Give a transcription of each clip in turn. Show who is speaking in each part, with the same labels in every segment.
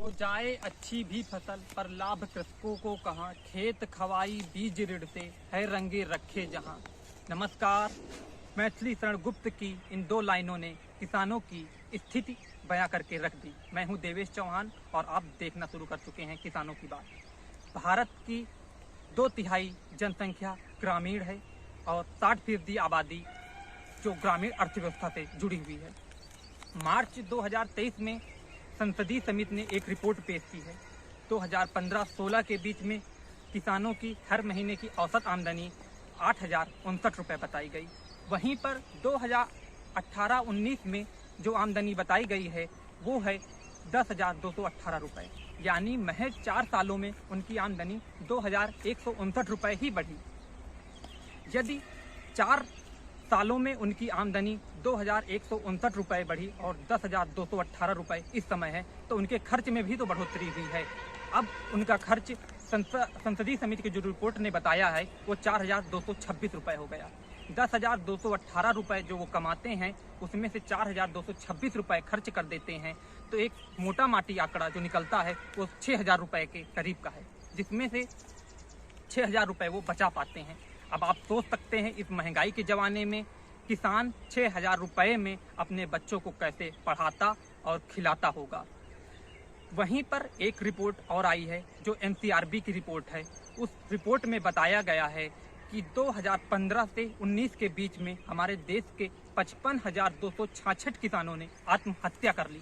Speaker 1: हो जाए अच्छी भी फसल पर लाभ कृषकों को कहाँ, खेत खवाई बीज ऋण से है रंगे रखे जहाँ। नमस्कार, मैथिली शरण गुप्त की इन दो लाइनों ने किसानों की स्थिति बयां करके रख दी। मैं हूं देवेश चौहान और आप देखना शुरू कर चुके हैं किसानों की बात। भारत की 2/3 जनसंख्या ग्रामीण है और 60% आबादी जो ग्रामीण अर्थव्यवस्था से जुड़ी हुई है। मार्च 2023 में संसदीय समिति ने एक रिपोर्ट पेश की है। 2015-16 के बीच में किसानों की हर महीने की औसत आमदनी 8,059 रुपये बताई गई। वहीं पर 2018-19 में जो आमदनी बताई गई है वो है 10,218 रुपये, यानी महज 4 सालों में उनकी आमदनी 2,159 रुपये ही बढ़ी। यदि 4 सालों में उनकी आमदनी 2,159 रुपये बढ़ी और 10,218 रुपये इस समय है, तो उनके खर्च में भी तो बढ़ोतरी हुई है। अब उनका खर्च संसदीय समिति की जो रिपोर्ट ने बताया है वो 4,226 रुपये हो गया। 10,218 रुपये जो वो कमाते हैं उसमें से 4,226 रुपये खर्च कर देते हैं, तो एक मोटा माटी आंकड़ा जो निकलता है वो 6,000 रुपये के करीब का है, जिसमें से 6,000 रुपये वो बचा पाते हैं। अब आप सोच सकते हैं इस महंगाई के ज़माने में किसान 6,000 रुपये में अपने बच्चों को कैसे पढ़ाता और खिलाता होगा। वहीं पर एक रिपोर्ट और आई है जो NCRB की रिपोर्ट है। उस रिपोर्ट में बताया गया है कि 2015 से 19 के बीच में हमारे देश के 55,266 किसानों ने आत्महत्या कर ली।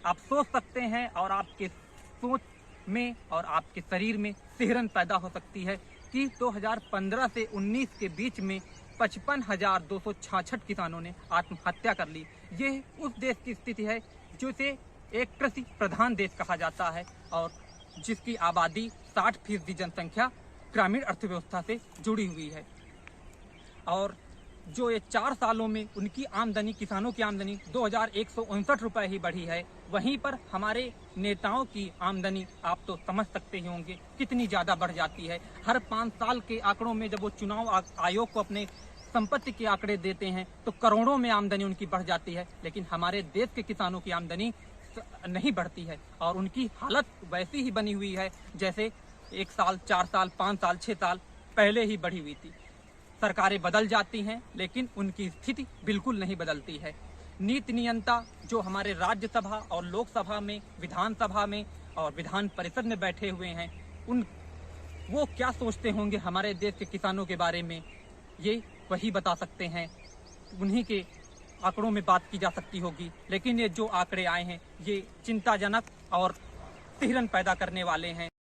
Speaker 1: आप सोच सकते हैं और आपके सोच में और आपके शरीर में सिहरन पैदा हो सकती है कि 2015 से 19 के बीच में 55,266 किसानों ने आत्महत्या कर ली। ये उस देश की स्थिति है जिसे एक कृषि प्रधान देश कहा जाता है और जिसकी आबादी 60% जनसंख्या ग्रामीण अर्थव्यवस्था से जुड़ी हुई है। और जो ये 4 सालों में उनकी आमदनी, किसानों की आमदनी 2,159 रुपये ही बढ़ी है, वहीं पर हमारे नेताओं की आमदनी आप तो समझ सकते ही होंगे कितनी ज़्यादा बढ़ जाती है। हर 5 साल के आंकड़ों में जब वो चुनाव आयोग को अपने संपत्ति के आंकड़े देते हैं तो करोड़ों में आमदनी उनकी बढ़ जाती है, लेकिन हमारे देश के किसानों की आमदनी नहीं बढ़ती है और उनकी हालत वैसी ही बनी हुई है जैसे 1 साल, 4 साल, 5 साल, 6 साल पहले ही बढ़ी हुई थी। सरकारें बदल जाती हैं लेकिन उनकी स्थिति बिल्कुल नहीं बदलती है। नीति नियंता जो हमारे राज्यसभा और लोकसभा में, विधानसभा में और विधान परिषद में बैठे हुए हैं, वो क्या सोचते होंगे हमारे देश के किसानों के बारे में, ये वही बता सकते हैं। उन्हीं के आंकड़ों में बात की जा सकती होगी, लेकिन ये जो आंकड़े आए हैं ये चिंताजनक और सिहरन पैदा करने वाले हैं।